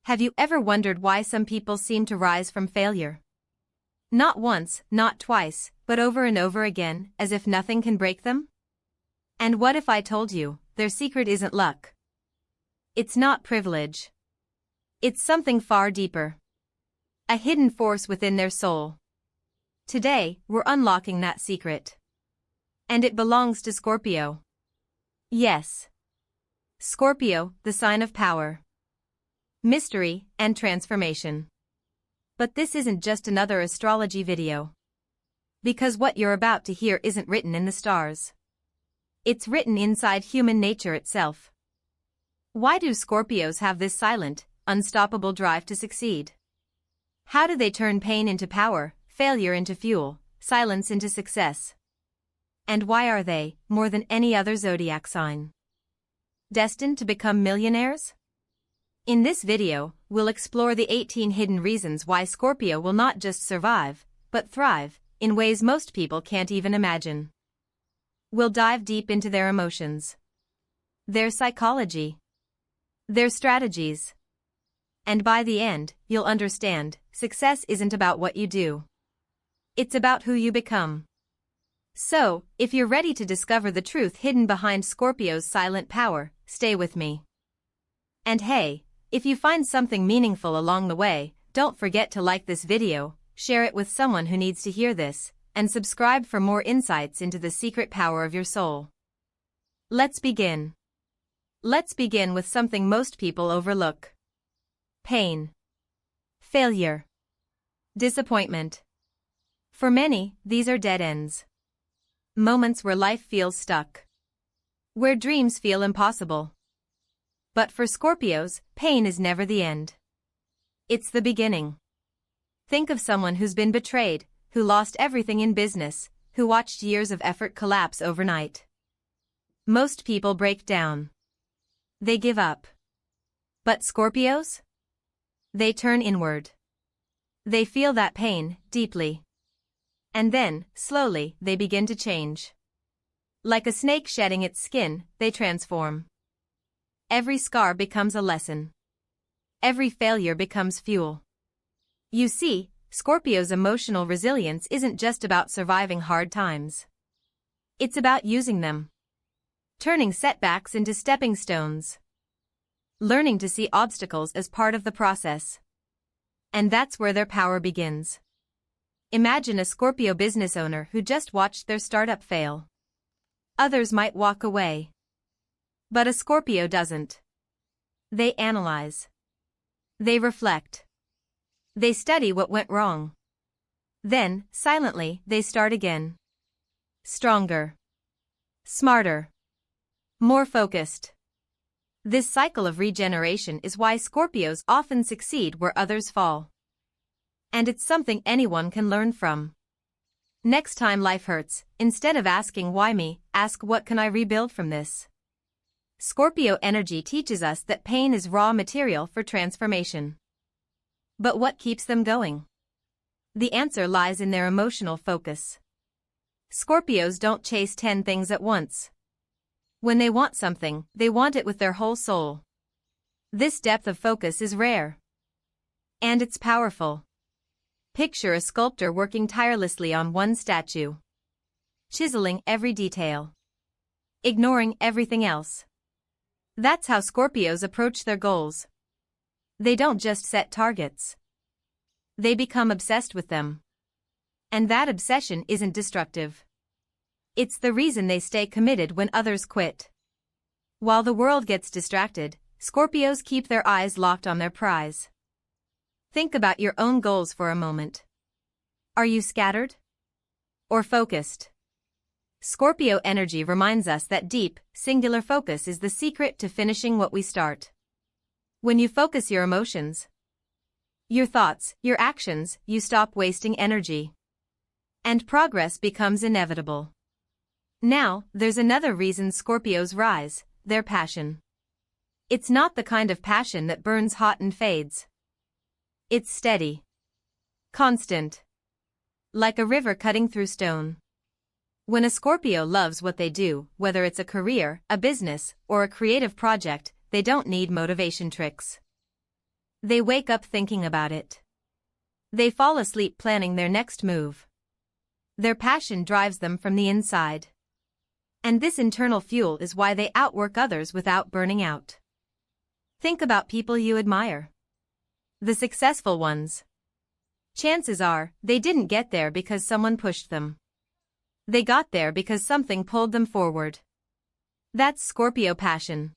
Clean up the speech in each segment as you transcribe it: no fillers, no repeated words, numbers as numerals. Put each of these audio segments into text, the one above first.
Have you ever wondered why some people seem to rise from failure? Not once, not twice, but over and over again, as if nothing can break them? And what if I told you, their secret isn't luck? It's not privilege. It's something far deeper. A hidden force within their soul. Today, we're unlocking that secret. And it belongs to Scorpio. Yes. Scorpio, the sign of power, mystery, and transformation. But this isn't just another astrology video. Because what you're about to hear isn't written in the stars. It's written inside human nature itself. Why do Scorpios have this silent, unstoppable drive to succeed? How do they turn pain into power, failure into fuel, silence into success? And why are they, more than any other zodiac sign, destined to become millionaires? In this video, we'll explore the 18 hidden reasons why Scorpio will not just survive, but thrive, in ways most people can't even imagine. We'll dive deep into their emotions, their psychology, their strategies. And by the end, you'll understand, success isn't about what you do. It's about who you become. So, if you're ready to discover the truth hidden behind Scorpio's silent power, stay with me. And hey, if you find something meaningful along the way, don't forget to like this video, share it with someone who needs to hear this, and subscribe for more insights into the secret power of your soul. Let's begin. Let's begin with something most people overlook. Pain. Failure. Disappointment. For many, these are dead ends. Moments where life feels stuck. Where dreams feel impossible. But for Scorpios, pain is never the end. It's the beginning. Think of someone who's been betrayed, who lost everything in business, who watched years of effort collapse overnight. Most people break down. They give up. But Scorpios? They turn inward. They feel that pain, deeply. And then, slowly, they begin to change. Like a snake shedding its skin, they transform. Every scar becomes a lesson. Every failure becomes fuel. You see, Scorpio's emotional resilience isn't just about surviving hard times. It's about using them. Turning setbacks into stepping stones. Learning to see obstacles as part of the process. And that's where their power begins. Imagine a Scorpio business owner who just watched their startup fail. Others might walk away. But a Scorpio doesn't. They analyze. They reflect. They study what went wrong. Then, silently, they start again. Stronger. Smarter. More focused. This cycle of regeneration is why Scorpios often succeed where others fall. And it's something anyone can learn from. Next time life hurts, instead of asking why me, ask what can I rebuild from this? Scorpio energy teaches us that pain is raw material for transformation. But what keeps them going? The answer lies in their emotional focus. Scorpios don't chase 10 things at once. When they want something, they want it with their whole soul. This depth of focus is rare. And it's powerful. Picture a sculptor working tirelessly on one statue. Chiseling every detail. Ignoring everything else. That's how Scorpios approach their goals. They don't just set targets. They become obsessed with them. And that obsession isn't destructive. It's the reason they stay committed when others quit. While the world gets distracted, Scorpios keep their eyes locked on their prize. Think about your own goals for a moment. Are you scattered? Or focused? Scorpio energy reminds us that deep, singular focus is the secret to finishing what we start. When you focus your emotions, your thoughts, your actions, you stop wasting energy. And progress becomes inevitable. Now, there's another reason Scorpios rise, their passion. It's not the kind of passion that burns hot and fades. It's steady. Constant. Like a river cutting through stone. When a Scorpio loves what they do, whether it's a career, a business, or a creative project, they don't need motivation tricks. They wake up thinking about it. They fall asleep planning their next move. Their passion drives them from the inside. And this internal fuel is why they outwork others without burning out. Think about people you admire. The successful ones. Chances are, they didn't get there because someone pushed them. They got there because something pulled them forward. That's Scorpio passion.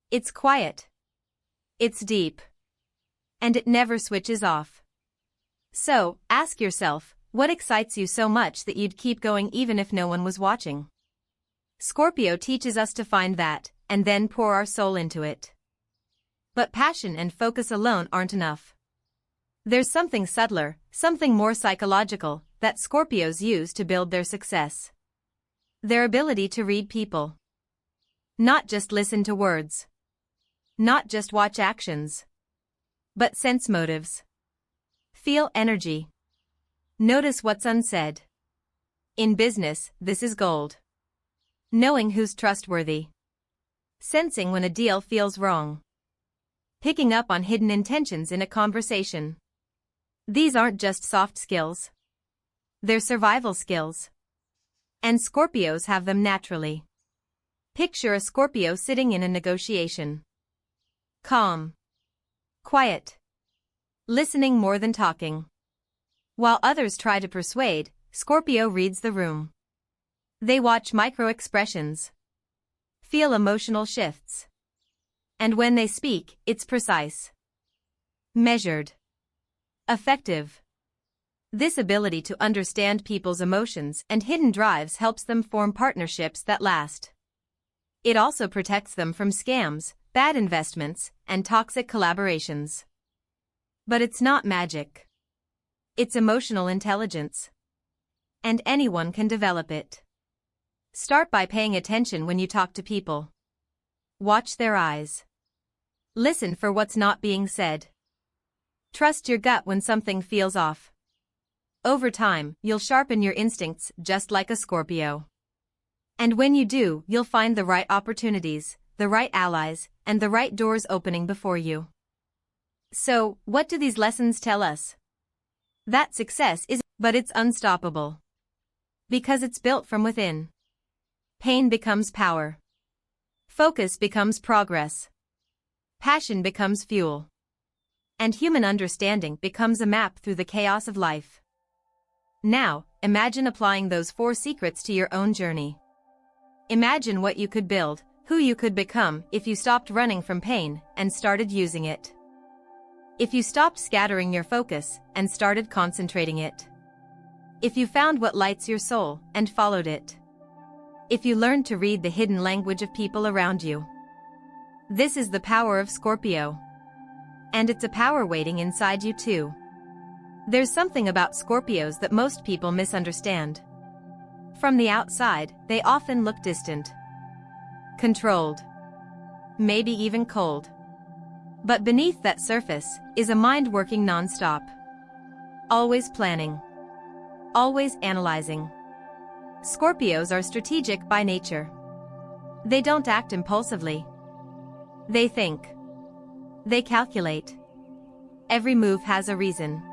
It's quiet. It's deep. And it never switches off. So, ask yourself, what excites you so much that you'd keep going even if no one was watching? Scorpio teaches us to find that, and then pour our soul into it. But passion and focus alone aren't enough. There's something subtler, something more psychological, that Scorpios use to build their success. Their ability to read people. Not just listen to words. Not just watch actions. But sense motives. Feel energy. Notice what's unsaid. In business, this is gold. Knowing who's trustworthy. Sensing when a deal feels wrong. Picking up on hidden intentions in a conversation. These aren't just soft skills. They're survival skills. And Scorpios have them naturally. Picture a Scorpio sitting in a negotiation. Calm. Quiet. Listening more than talking. While others try to persuade, Scorpio reads the room. They watch micro-expressions. Feel emotional shifts. And when they speak, it's precise. Measured. Effective. This ability to understand people's emotions and hidden drives helps them form partnerships that last. It also protects them from scams, bad investments, and toxic collaborations. But it's not magic. It's emotional intelligence. And anyone can develop it. Start by paying attention when you talk to people. Watch their eyes. Listen for what's not being said. Trust your gut when something feels off. Over time, you'll sharpen your instincts just like a Scorpio. And when you do, you'll find the right opportunities, the right allies, and the right doors opening before you. So, what do these lessons tell us? That success is, but it's unstoppable. Because it's built from within. Pain becomes power. Focus becomes progress. Passion becomes fuel. And human understanding becomes a map through the chaos of life. Now, imagine applying those 4 secrets to your own journey. Imagine what you could build, who you could become if you stopped running from pain and started using it. If you stopped scattering your focus and started concentrating it. If you found what lights your soul and followed it. If you learned to read the hidden language of people around you. This is the power of Scorpio. And it's a power waiting inside you too. There's something about Scorpios that most people misunderstand. From the outside, they often look distant. Controlled. Maybe even cold. But beneath that surface is a mind working non-stop. Always planning. Always analyzing. Scorpios are strategic by nature. They don't act impulsively. They think. They calculate. Every move has a reason.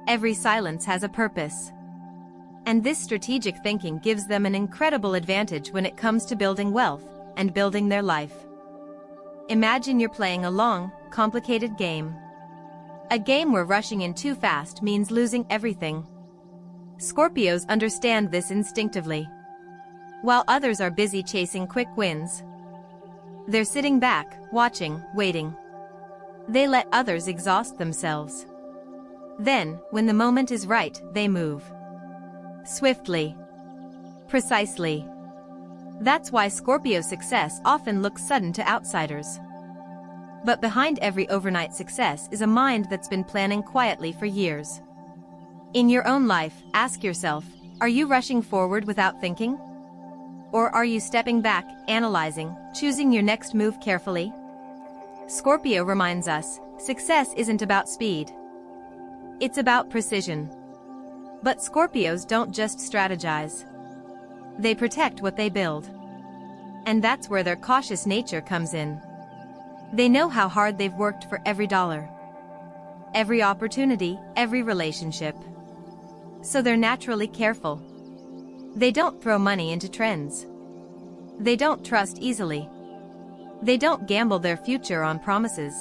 Every silence has a purpose. And this strategic thinking gives them an incredible advantage when it comes to building wealth and building their life. Imagine you're playing a long, complicated game. A game where rushing in too fast means losing everything. Scorpios understand this instinctively. While others are busy chasing quick wins. They're sitting back, watching, waiting. They let others exhaust themselves. Then, when the moment is right, they move. Swiftly. Precisely. That's why Scorpio success often looks sudden to outsiders. But behind every overnight success is a mind that's been planning quietly for years. In your own life, ask yourself, are you rushing forward without thinking? Or are you stepping back, analyzing, choosing your next move carefully? Scorpio reminds us, success isn't about speed. It's about precision. But Scorpios don't just strategize. They protect what they build. And that's where their cautious nature comes in. They know how hard they've worked for every dollar, every opportunity, every relationship. So they're naturally careful. They don't throw money into trends. They don't trust easily. They don't gamble their future on promises.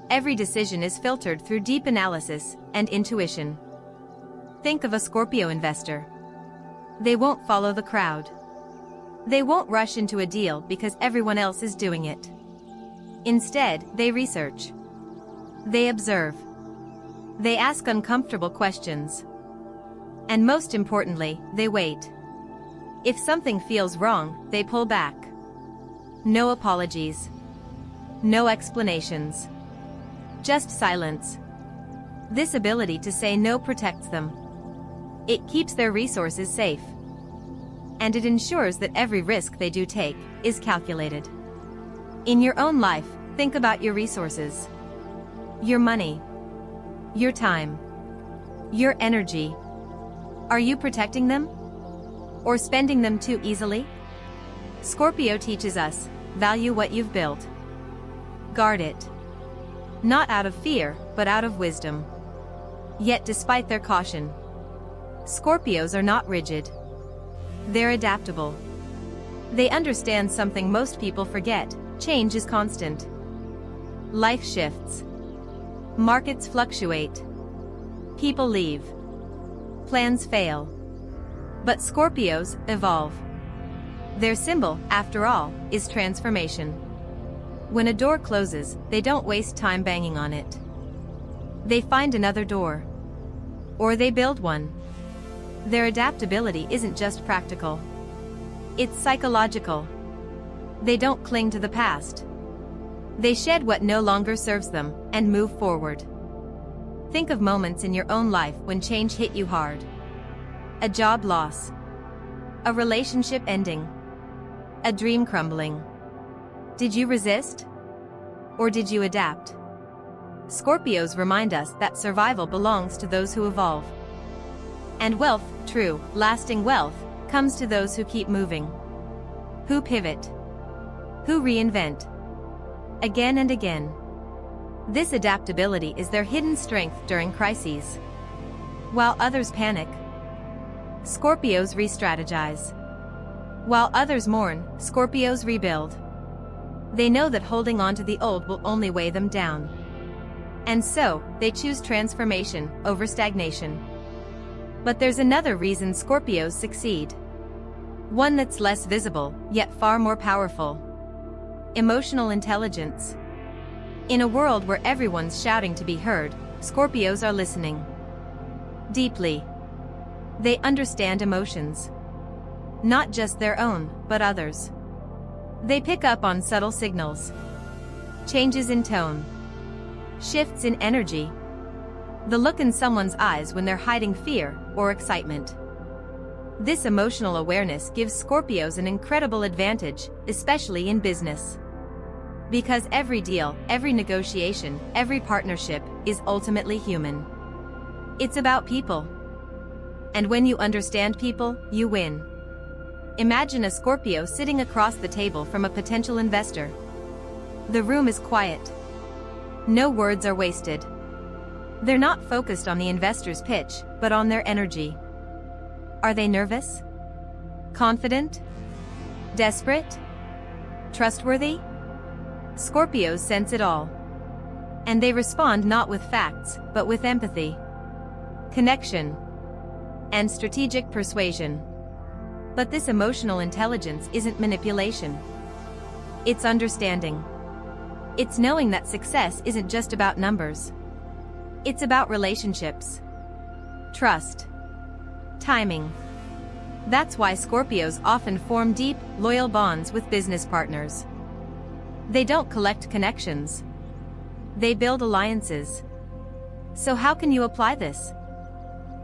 Every decision is filtered through deep analysis and intuition. Think of a Scorpio investor. They won't follow the crowd. They won't rush into a deal because everyone else is doing it. Instead, they research. They observe. They ask uncomfortable questions. And most importantly, they wait. If something feels wrong, they pull back. No apologies. No explanations. Just silence. This ability to say no protects them. It keeps their resources safe. And it ensures that every risk they do take is calculated. In your own life, think about your resources. Your money. Your time. Your energy. Are you protecting them? Or spending them too easily? Scorpio teaches us, value what you've built. Guard it. Not out of fear, but out of wisdom. Yet despite their caution, Scorpios are not rigid. They're adaptable. They understand something most people forget: change is constant. Life shifts. Markets fluctuate. People leave. Plans fail. But Scorpios evolve. Their symbol, after all, is transformation. When a door closes, they don't waste time banging on it. They find another door. Or they build one. Their adaptability isn't just practical. It's psychological. They don't cling to the past. They shed what no longer serves them and move forward. Think of moments in your own life when change hit you hard. A job loss. A relationship ending. A dream crumbling. Did you resist? Or did you adapt? Scorpios remind us that survival belongs to those who evolve. And wealth, true, lasting wealth, comes to those who keep moving. Who pivot. Who reinvent. Again and again. This adaptability is their hidden strength during crises. While others panic, Scorpios re-strategize. While others mourn, Scorpios rebuild. They know that holding on to the old will only weigh them down. And so, they choose transformation over stagnation. But there's another reason Scorpios succeed. One that's less visible, yet far more powerful. Emotional intelligence. In a world where everyone's shouting to be heard, Scorpios are listening. Deeply. They understand emotions. Not just their own, but others. They pick up on subtle signals. Changes in tone. Shifts in energy. The look in someone's eyes when they're hiding fear or excitement. This emotional awareness gives Scorpios an incredible advantage, especially in business. Because every deal, every negotiation, every partnership is ultimately human. It's about people. And when you understand people, you win. Imagine a Scorpio sitting across the table from a potential investor. The room is quiet. No words are wasted. They're not focused on the investor's pitch, but on their energy. Are they nervous? Confident? Desperate? Trustworthy? Scorpios sense it all. And they respond not with facts, but with empathy, connection, and strategic persuasion. But this emotional intelligence isn't manipulation. It's understanding. It's knowing that success isn't just about numbers. It's about relationships, trust, timing. That's why Scorpios often form deep, loyal bonds with business partners. They don't collect connections. They build alliances. So how can you apply this?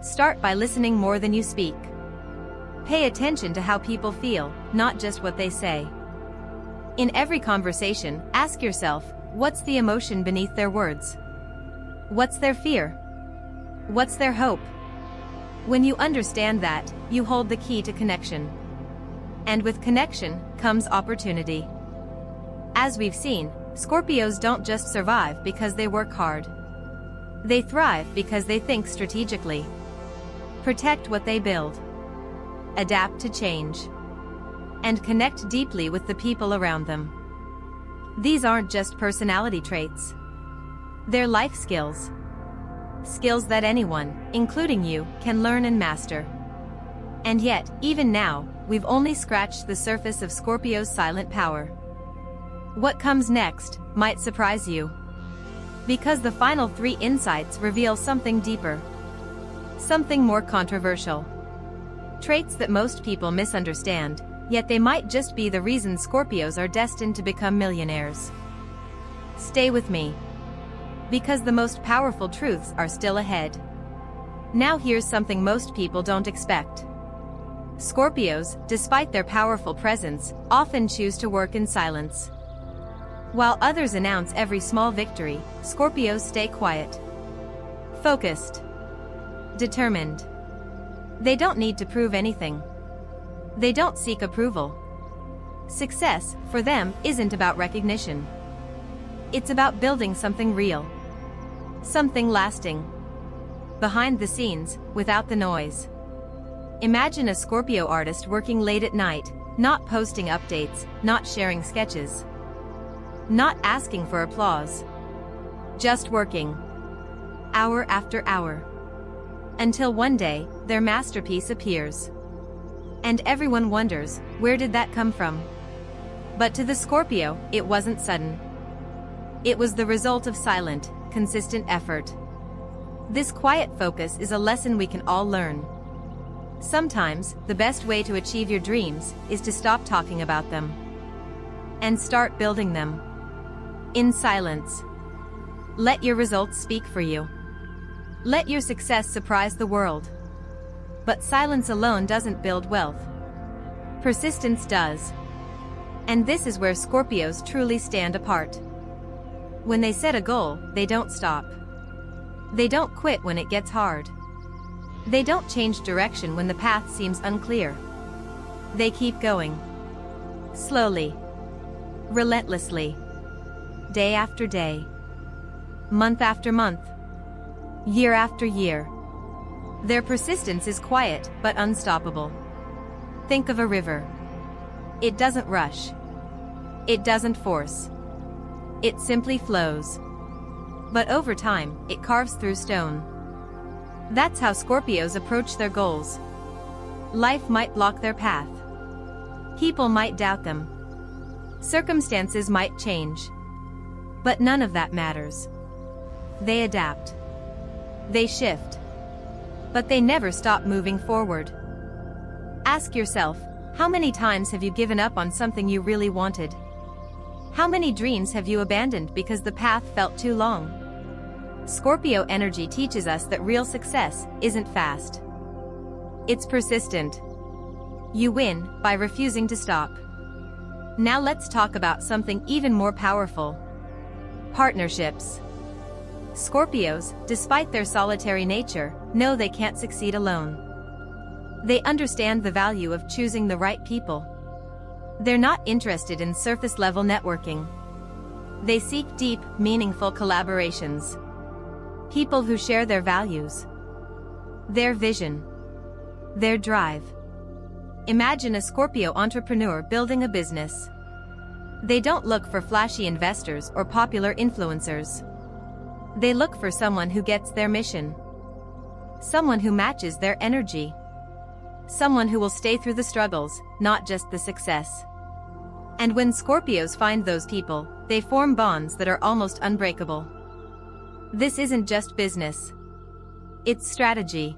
Start by listening more than you speak. Pay attention to how people feel, not just what they say. In every conversation, ask yourself, what's the emotion beneath their words? What's their fear? What's their hope? When you understand that, you hold the key to connection. And with connection comes opportunity. As we've seen, Scorpios don't just survive because they work hard. They thrive because they think strategically. Protect what they build. Adapt to change. And connect deeply with the people around them. These aren't just personality traits. They're life skills. Skills that anyone, including you, can learn and master. And yet, even now, we've only scratched the surface of Scorpio's silent power. What comes next might surprise you. Because the final 3 insights reveal something deeper. Something more controversial. Traits that most people misunderstand, yet they might just be the reason Scorpios are destined to become millionaires. Stay with me. Because the most powerful truths are still ahead. Now here's something most people don't expect. Scorpios, despite their powerful presence, often choose to work in silence. While others announce every small victory, Scorpios stay quiet. Focused. Determined. They don't need to prove anything. They don't seek approval. Success, for them, isn't about recognition. It's about building something real. Something lasting. Behind the scenes, without the noise. Imagine a Scorpio artist working late at night, not posting updates, not sharing sketches. Not asking for applause. Just working. Hour after hour. Until one day, their masterpiece appears. And everyone wonders, where did that come from? But to the Scorpio, it wasn't sudden. It was the result of silent, consistent effort. This quiet focus is a lesson we can all learn. Sometimes, the best way to achieve your dreams is to stop talking about them. And start building them. In silence. Let your results speak for you. Let your success surprise the world. But silence alone doesn't build wealth. Persistence does. And this is where Scorpios truly stand apart. When they set a goal, they don't stop. They don't quit when it gets hard. They don't change direction when the path seems unclear. They keep going. Slowly. Relentlessly. Day after day. Month after month. Year after year. Their persistence is quiet but unstoppable. Think of a river. It doesn't rush. It doesn't force. It simply flows. But over time, it carves through stone. That's how Scorpios approach their goals. Life might block their path. People might doubt them. Circumstances might change. But none of that matters. They adapt. They shift. But they never stop moving forward. Ask yourself, how many times have you given up on something you really wanted? How many dreams have you abandoned because the path felt too long? Scorpio energy teaches us that real success isn't fast. It's persistent. You win by refusing to stop. Now let's talk about something even more powerful. Partnerships. Scorpios, despite their solitary nature, know they can't succeed alone. They understand the value of choosing the right people. They're not interested in surface-level networking. They seek deep, meaningful collaborations. People who share their values, their vision, their drive. Imagine a Scorpio entrepreneur building a business. They don't look for flashy investors or popular influencers. They look for someone who gets their mission. Someone who matches their energy. Someone who will stay through the struggles, not just the success. And when Scorpios find those people, they form bonds that are almost unbreakable. This isn't just business. It's strategy.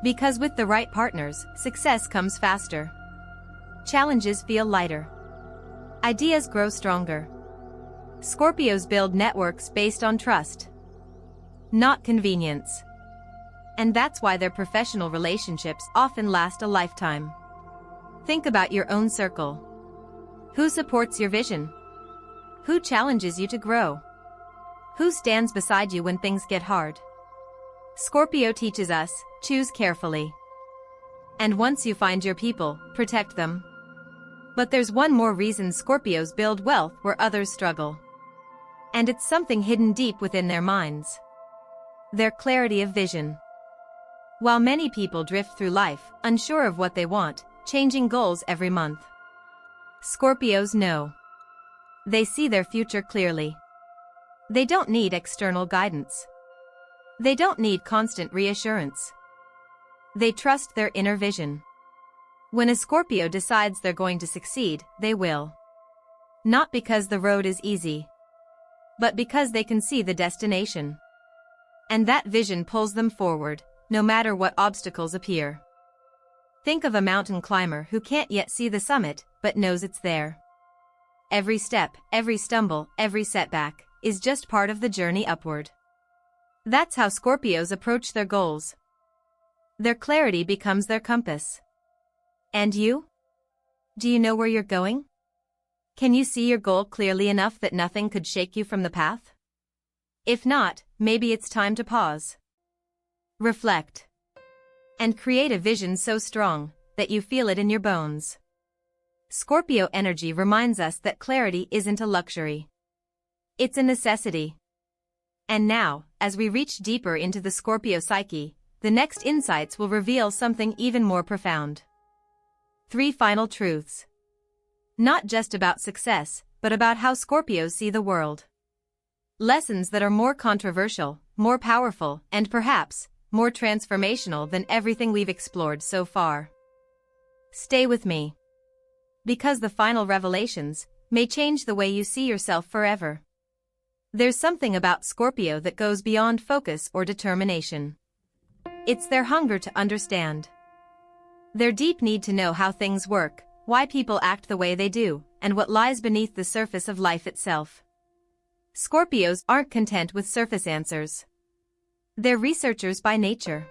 Because with the right partners, success comes faster. Challenges feel lighter. Ideas grow stronger. Scorpios build networks based on trust, not convenience. And that's why their professional relationships often last a lifetime. Think about your own circle. Who supports your vision? Who challenges you to grow? Who stands beside you when things get hard? Scorpio teaches us, choose carefully. And once you find your people, protect them. But there's one more reason Scorpios build wealth where others struggle. And it's something hidden deep within their minds. Their clarity of vision. While many people drift through life, unsure of what they want, changing goals every month, Scorpios know. They see their future clearly. They don't need external guidance. They don't need constant reassurance. They trust their inner vision. When a Scorpio decides they're going to succeed, they will. Not because the road is easy, but because they can see the destination. And that vision pulls them forward, no matter what obstacles appear. Think of a mountain climber who can't yet see the summit, but knows it's there. Every step, every stumble, every setback, is just part of the journey upward. That's how Scorpios approach their goals. Their clarity becomes their compass. And you? Do you know where you're going? Can you see your goal clearly enough that nothing could shake you from the path? If not, maybe it's time to pause. Reflect. And create a vision so strong that you feel it in your bones. Scorpio energy reminds us that clarity isn't a luxury. It's a necessity. And now, as we reach deeper into the Scorpio psyche, the next insights will reveal something even more profound. 3 final truths. Not just about success, but about how Scorpios see the world. Lessons that are more controversial, more powerful, and perhaps, more transformational than everything we've explored so far. Stay with me. Because the final revelations may change the way you see yourself forever. There's something about Scorpio that goes beyond focus or determination. It's their hunger to understand. Their deep need to know how things work, why people act the way they do, and what lies beneath the surface of life itself. Scorpios aren't content with surface answers. They're researchers by nature.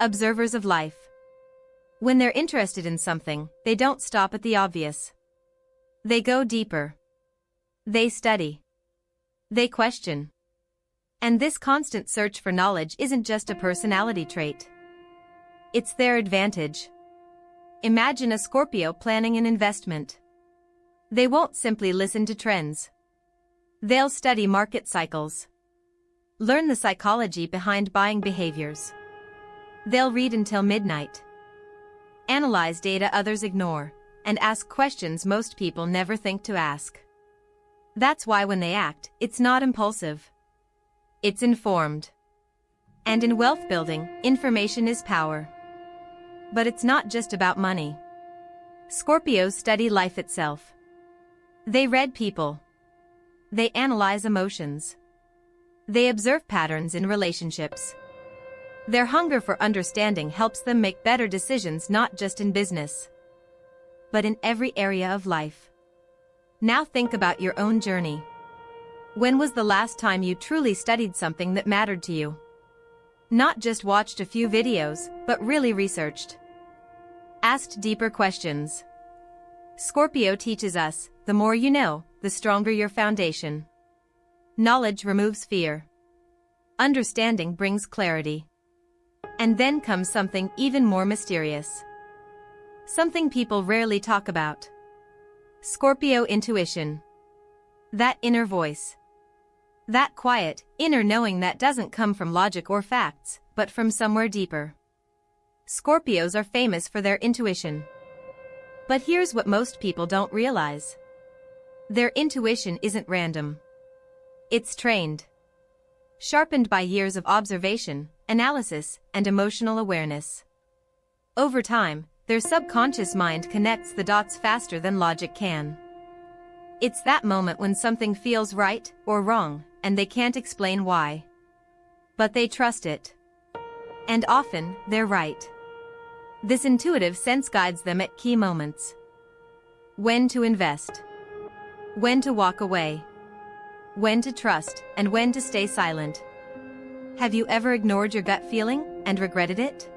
Observers of life. When they're interested in something, they don't stop at the obvious. They go deeper. They study. They question. And this constant search for knowledge isn't just a personality trait. It's their advantage. Imagine a Scorpio planning an investment. They won't simply listen to trends. They'll study market cycles. Learn the psychology behind buying behaviors. They'll read until midnight. Analyze data others ignore, and ask questions most people never think to ask. That's why when they act, it's not impulsive. It's informed. And in wealth building, information is power. But it's not just about money. Scorpios study life itself. They read people. They analyze emotions. They observe patterns in relationships. Their hunger for understanding helps them make better decisions not just in business, but in every area of life. Now think about your own journey. When was the last time you truly studied something that mattered to you? Not just watched a few videos, but really researched. Asked deeper questions. Scorpio teaches us, the more you know, the stronger your foundation. Knowledge removes fear. Understanding brings clarity. And then comes something even more mysterious. Something people rarely talk about. Scorpio intuition. That inner voice. That quiet, inner knowing that doesn't come from logic or facts, but from somewhere deeper. Scorpios are famous for their intuition. But here's what most people don't realize. Their intuition isn't random. It's trained. Sharpened by years of observation, analysis, and emotional awareness. Over time, their subconscious mind connects the dots faster than logic can. It's that moment when something feels right or wrong, and they can't explain why. But they trust it. And often, they're right. This intuitive sense guides them at key moments. When to invest. When to walk away. When to trust, and when to stay silent. Have you ever ignored your gut feeling and regretted it?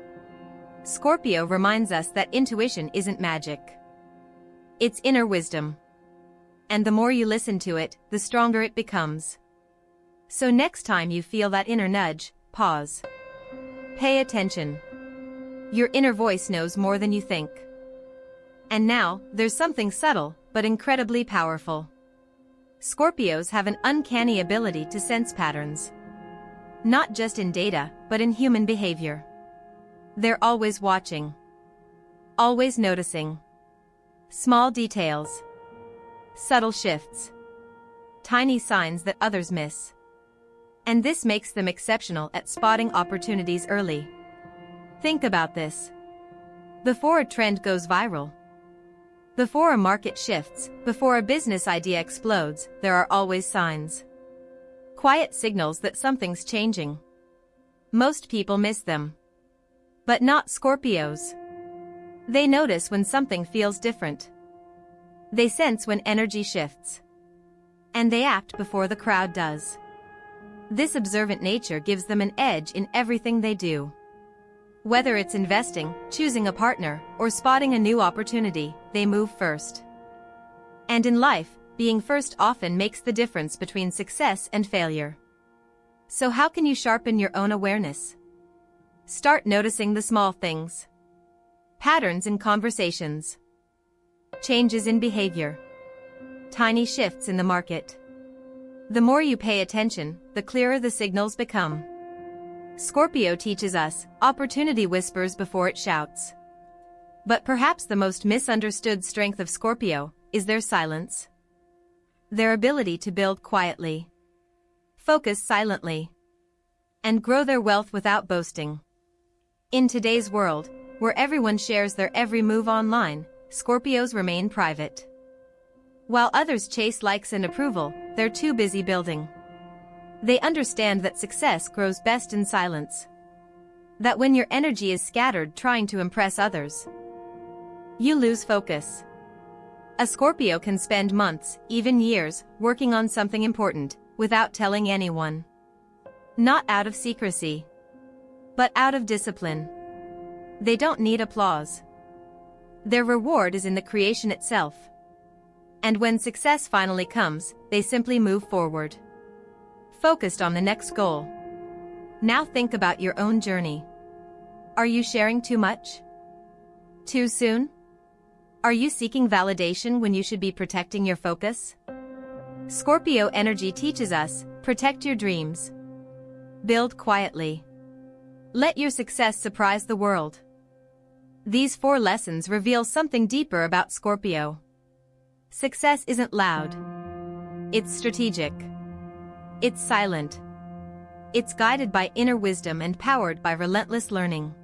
Scorpio reminds us that intuition isn't magic. It's inner wisdom. And the more you listen to it, the stronger it becomes. So next time you feel that inner nudge, pause. Pay attention. Your inner voice knows more than you think. And now, there's something subtle, but incredibly powerful. Scorpios have an uncanny ability to sense patterns. Not just in data, but in human behavior. They're always watching. Always noticing. Small details. Subtle shifts. Tiny signs that others miss. And this makes them exceptional at spotting opportunities early. Think about this. Before a trend goes viral, before a market shifts, before a business idea explodes, there are always signs. Quiet signals that something's changing. Most people miss them. But not Scorpios. They notice when something feels different. They sense when energy shifts. And they act before the crowd does. This observant nature gives them an edge in everything they do. Whether it's investing, choosing a partner, or spotting a new opportunity, they move first. And in life, being first often makes the difference between success and failure. So how can you sharpen your own awareness? Start noticing the small things. Patterns in conversations. Changes in behavior. Tiny shifts in the market. The more you pay attention, the clearer the signals become. Scorpio teaches us, opportunity whispers before it shouts. But perhaps the most misunderstood strength of Scorpio is their silence. Their ability to build quietly, focus silently, and grow their wealth without boasting. In today's world, where everyone shares their every move online, Scorpios remain private. While others chase likes and approval, they're too busy building. They understand that success grows best in silence. That when your energy is scattered trying to impress others, you lose focus. A Scorpio can spend months, even years, working on something important, without telling anyone. Not out of secrecy, but out of discipline. They don't need applause. Their reward is in the creation itself. And when success finally comes, they simply move forward, focused on the next goal. Now think about your own journey. Are you sharing too much? Too soon? Are you seeking validation when you should be protecting your focus? Scorpio energy teaches us, protect your dreams. Build quietly. Let your success surprise the world. These 4 lessons reveal something deeper about Scorpio. Success isn't loud. It's strategic. It's silent. It's guided by inner wisdom and powered by relentless learning.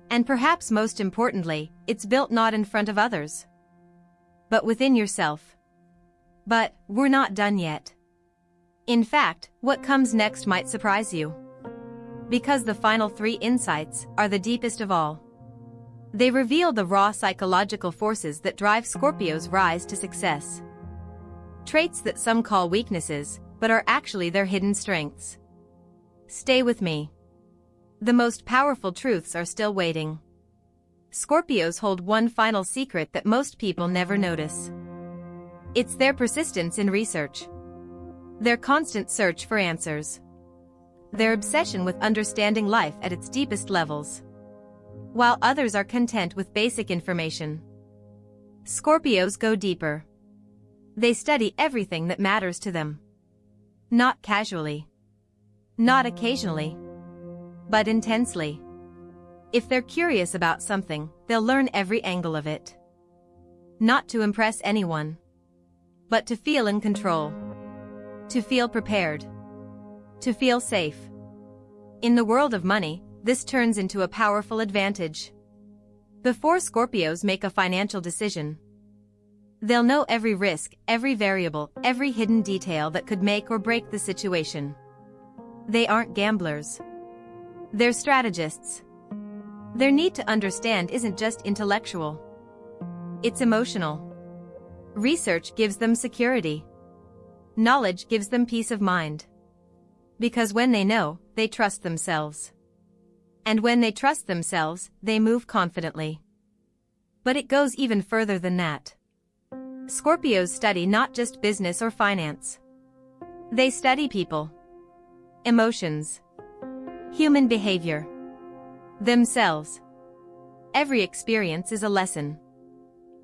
And perhaps most importantly, it's built not in front of others, but within yourself. But we're not done yet. In fact, what comes next might surprise you. Because the final 3 insights are the deepest of all. They reveal the raw psychological forces that drive Scorpio's rise to success. Traits that some call weaknesses, but are actually their hidden strengths. Stay with me. The most powerful truths are still waiting. Scorpios hold one final secret that most people never notice. It's their persistence in research. Their constant search for answers. Their obsession with understanding life at its deepest levels. While others are content with basic information, Scorpios go deeper. They study everything that matters to them. Not casually. Not occasionally. But intensely. If they're curious about something, they'll learn every angle of it. Not to impress anyone, but to feel in control. To feel prepared. To feel safe. In the world of money, this turns into a powerful advantage. Before Scorpios make a financial decision, they'll know every risk, every variable, every hidden detail that could make or break the situation. They aren't gamblers. They're strategists. Their need to understand isn't just intellectual. It's emotional. Research gives them security. Knowledge gives them peace of mind. Because when they know, they trust themselves. And when they trust themselves, they move confidently. But it goes even further than that. Scorpios study not just business or finance. They study people, emotions, human behavior, themselves. Every experience is a lesson.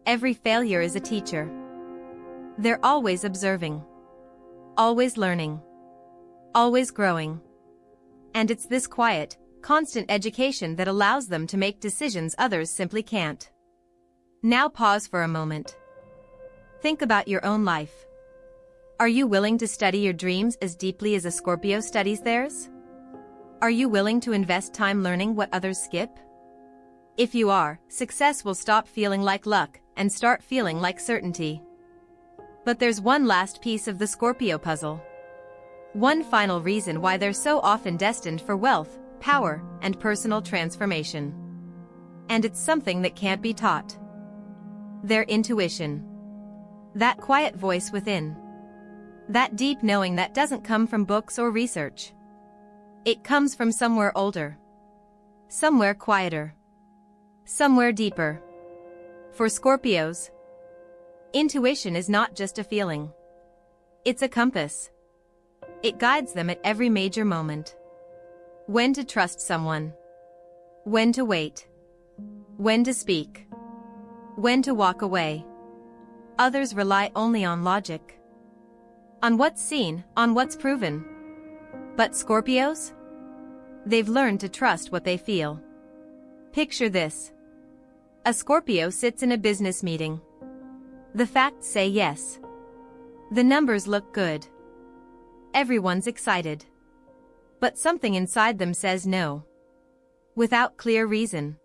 Every failure is a teacher. They're always observing. always learning. Always growing. And it's this quiet, constant education that allows them to make decisions others simply can't. Now pause for a moment. Think about your own life. Are you willing to study your dreams as deeply as a Scorpio studies theirs? Are you willing to invest time learning what others skip? If you are, success will stop feeling like luck and start feeling like certainty. But there's one last piece of the Scorpio puzzle. One final reason why they're so often destined for wealth, power, and personal transformation. And it's something that can't be taught. Their intuition. That quiet voice within. That deep knowing that doesn't come from books or research. It comes from somewhere older. Somewhere quieter. Somewhere deeper. For Scorpios, intuition is not just a feeling. It's a compass. It guides them at every major moment. When to trust someone. When to wait. When to speak. When to walk away. Others rely only on logic. On what's seen, on what's proven. But Scorpios? They've learned to trust what they feel. Picture this. A Scorpio sits in a business meeting. The facts say yes. The numbers look good. Everyone's excited. But something inside them says no. Without clear reason.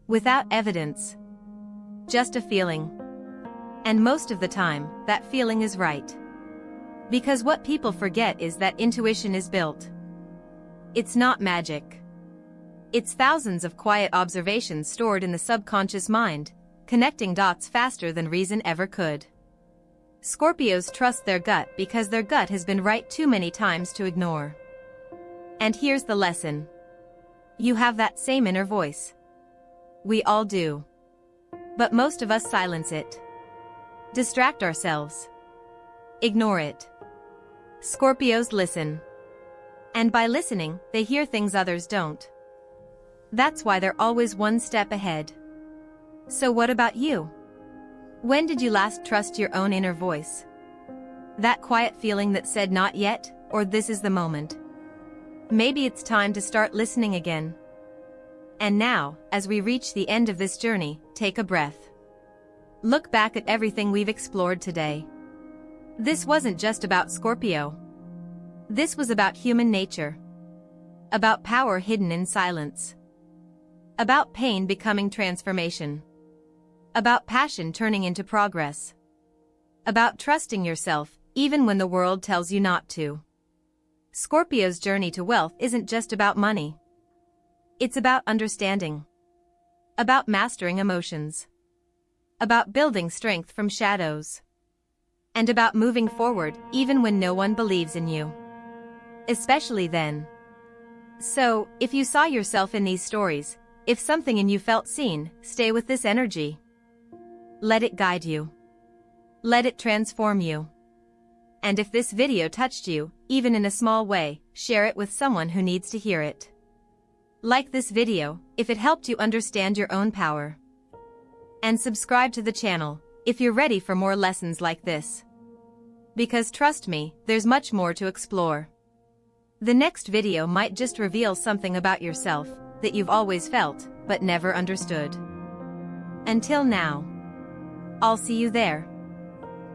Without evidence. Just a feeling. And most of the time, that feeling is right. Because what people forget is that intuition is built. It's not magic. It's thousands of quiet observations stored in the subconscious mind, connecting dots faster than reason ever could. Scorpios trust their gut because their gut has been right too many times to ignore. And here's the lesson. You have that same inner voice. We all do. But most of us silence it. Distract ourselves. Ignore it. Scorpios listen. And by listening, they hear things others don't. That's why they're always one step ahead. So what about you? When did you last trust your own inner voice? That quiet feeling that said not yet, or this is the moment. Maybe it's time to start listening again. And now, as we reach the end of this journey, take a breath. Look back at everything we've explored today. This wasn't just about Scorpio. This was about human nature. About power hidden in silence. About pain becoming transformation. About passion turning into progress. About trusting yourself, even when the world tells you not to. Scorpio's journey to wealth isn't just about money. It's about understanding. About mastering emotions. About building strength from shadows. And about moving forward even when no one believes in you. Especially then. So, if you saw yourself in these stories, if something in you felt seen, stay with this energy. Let it guide you. Let it transform you. And if this video touched you, even in a small way, share it with someone who needs to hear it. Like this video, if it helped you understand your own power. And subscribe to the channel, if you're ready for more lessons like this. Because trust me, there's much more to explore. The next video might just reveal something about yourself that you've always felt, but never understood. Until now. I'll see you there.